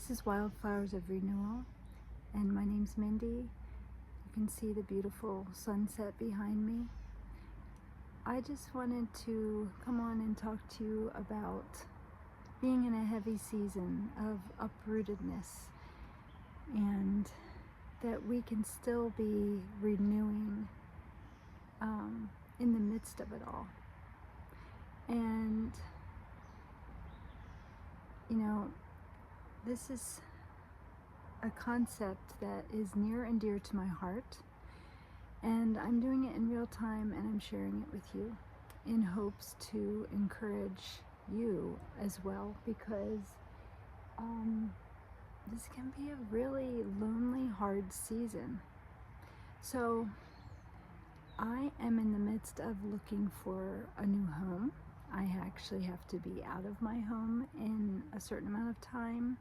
This is Wildflowers of Renewal, and my name's Mindy. You can see the beautiful sunset behind me. I just wanted to come on and talk to you about being in a heavy season of uprootedness, and that we can still be renewing in the midst of it all. And this is a concept that is near and dear to my heart, and I'm doing it in real time, and I'm sharing it with you in hopes to encourage you as well, because this can be a really lonely, hard season. So I am in the midst of looking for a new home. I actually have to be out of my home in a certain amount of time.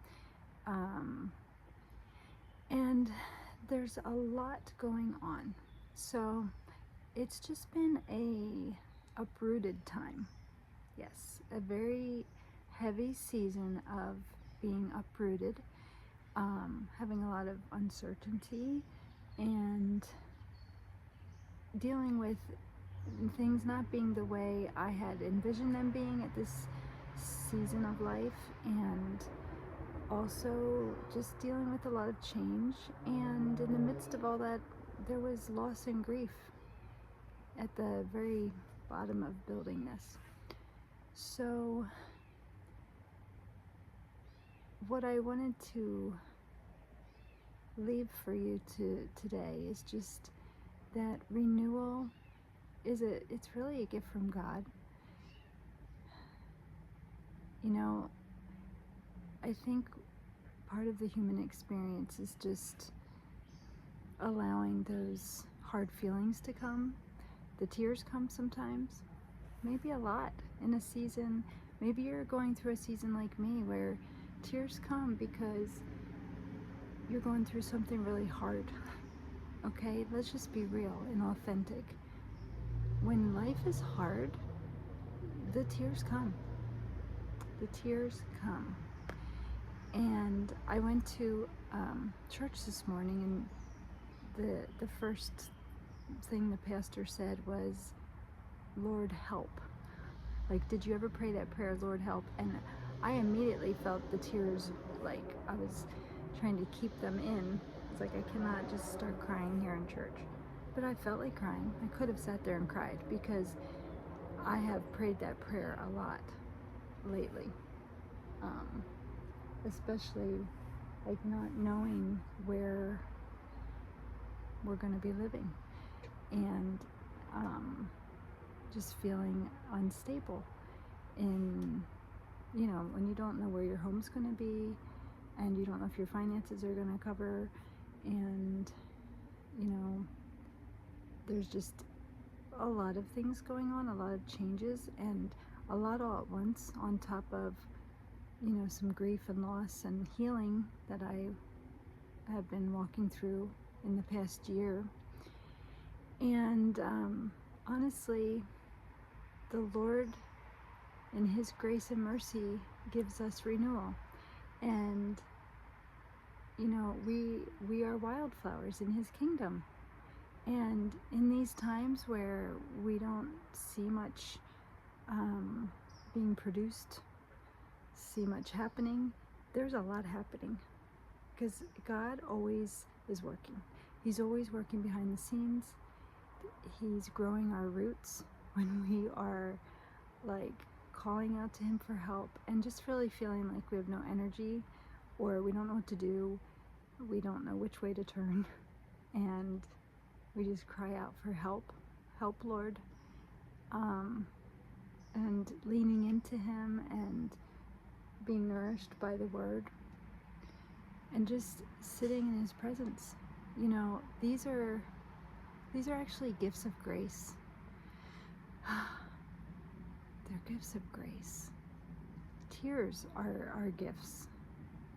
And there's a lot going on. So it's just been a uprooted time. Yes, a very heavy season of being uprooted, having a lot of uncertainty and dealing with things not being the way I had envisioned them being at this season of life, and also just dealing with a lot of change. And in the midst of all that, there was loss and grief at the very bottom of building this. So what I wanted to leave for you today is just that renewal it's really a gift from God. I think part of the human experience is just allowing those hard feelings to come. The tears come sometimes, maybe a lot in a season. Maybe you're going through a season like me where tears come because you're going through something really hard. Okay, let's just be real and authentic. When life is hard, the tears come. The tears come. And I went to church this morning, and the first thing the pastor said was, "Lord, help." Like, did you ever pray that prayer, "Lord, help"? And I immediately felt the tears, like I was trying to keep them in. It's like I cannot just start crying here in church. But I felt like crying. I could have sat there and cried, because I have prayed that prayer a lot lately. Especially like not knowing where we're going to be living, and just feeling unstable in, when you don't know where your home's going to be, and you don't know if your finances are going to cover, and there's just a lot of things going on, a lot of changes, and a lot all at once, on top of some grief and loss and healing that I have been walking through in the past year. And honestly, the Lord in His grace and mercy gives us renewal. And we are wildflowers in His kingdom. And in these times where we don't see much being produced, see much happening, there's a lot happening, because God always is working. He's always working behind the scenes. He's growing our roots when we are like calling out to Him for help, and just really feeling like we have no energy, or we don't know what to do, we don't know which way to turn, and we just cry out for help, Lord, and leaning into Him and being nourished by the Word, and just sitting in His presence. These are actually gifts of grace. They're gifts of grace. Tears are gifts.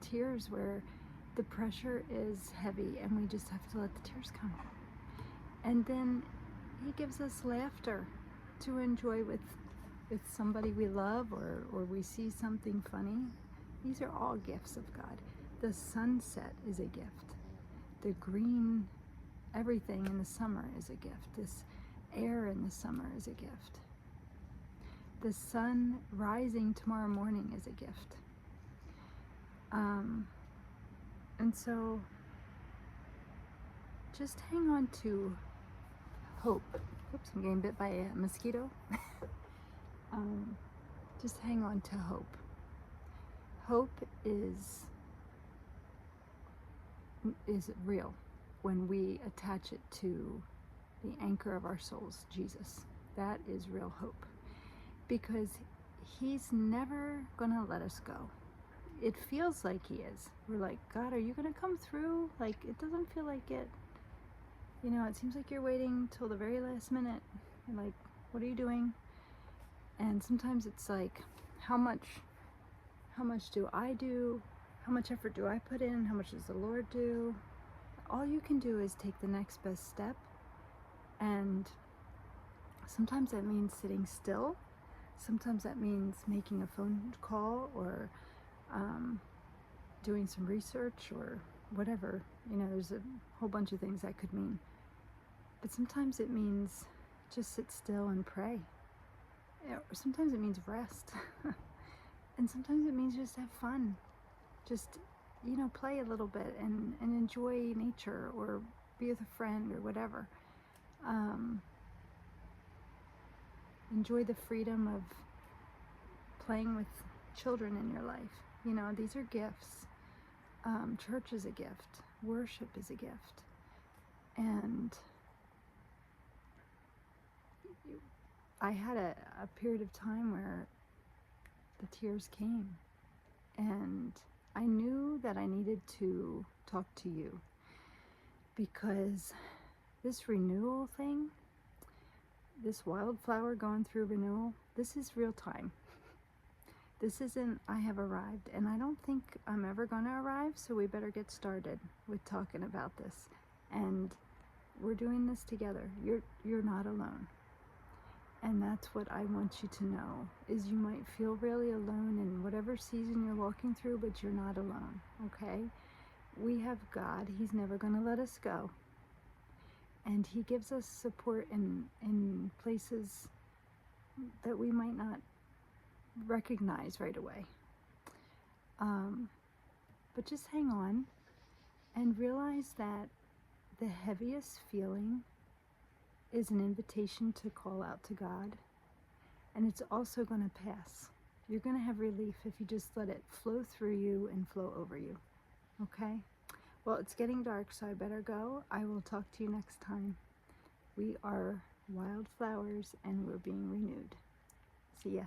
Tears where the pressure is heavy, and we just have to let the tears come. And then He gives us laughter to enjoy with somebody we love, or we see something funny. These are all gifts of God. The sunset is a gift. The green, everything in the summer is a gift. This air in the summer is a gift. The sun rising tomorrow morning is a gift. And so just hang on to hope. Oops, I'm getting bit by a mosquito. Just hang on to hope. Hope is real when we attach it to the anchor of our souls, Jesus. That is real hope, because he's never gonna let us go. It feels like he is. We're like, God, are you gonna come through? Like, it doesn't feel like it. You know, it seems like you're waiting till the very last minute. You're like, what are you doing? And sometimes it's like, how much do I do? How much effort do I put in? How much does the Lord do? All you can do is take the next best step. And sometimes that means sitting still. Sometimes that means making a phone call, or doing some research, or whatever. You know, there's a whole bunch of things that could mean. But sometimes it means just sit still and pray. Or sometimes it means rest. And sometimes it means just have fun. Just, you know, play a little bit and enjoy nature, or be with a friend, or whatever. Enjoy the freedom of playing with children in your life. You know, these are gifts. Church is a gift. Worship is a gift. And I had a period of time where the tears came, and I knew that I needed to talk to you, because this renewal thing, this wildflower going through renewal, this is real time. This isn't, I have arrived, and I don't think I'm ever going to arrive, so we better get started with talking about this. And we're doing this together. You're not alone. And that's what I want you to know, is you might feel really alone in whatever season you're walking through, but you're not alone, okay? We have God. He's never going to let us go. And he gives us support in places that we might not recognize right away. But just hang on and realize that the heaviest feeling is an invitation to call out to God. And it's also going to pass. You're going to have relief if you just let it flow through you and flow over you. Okay? Well, it's getting dark, so I better go. I will talk to you next time. We are wildflowers, and we're being renewed. See ya.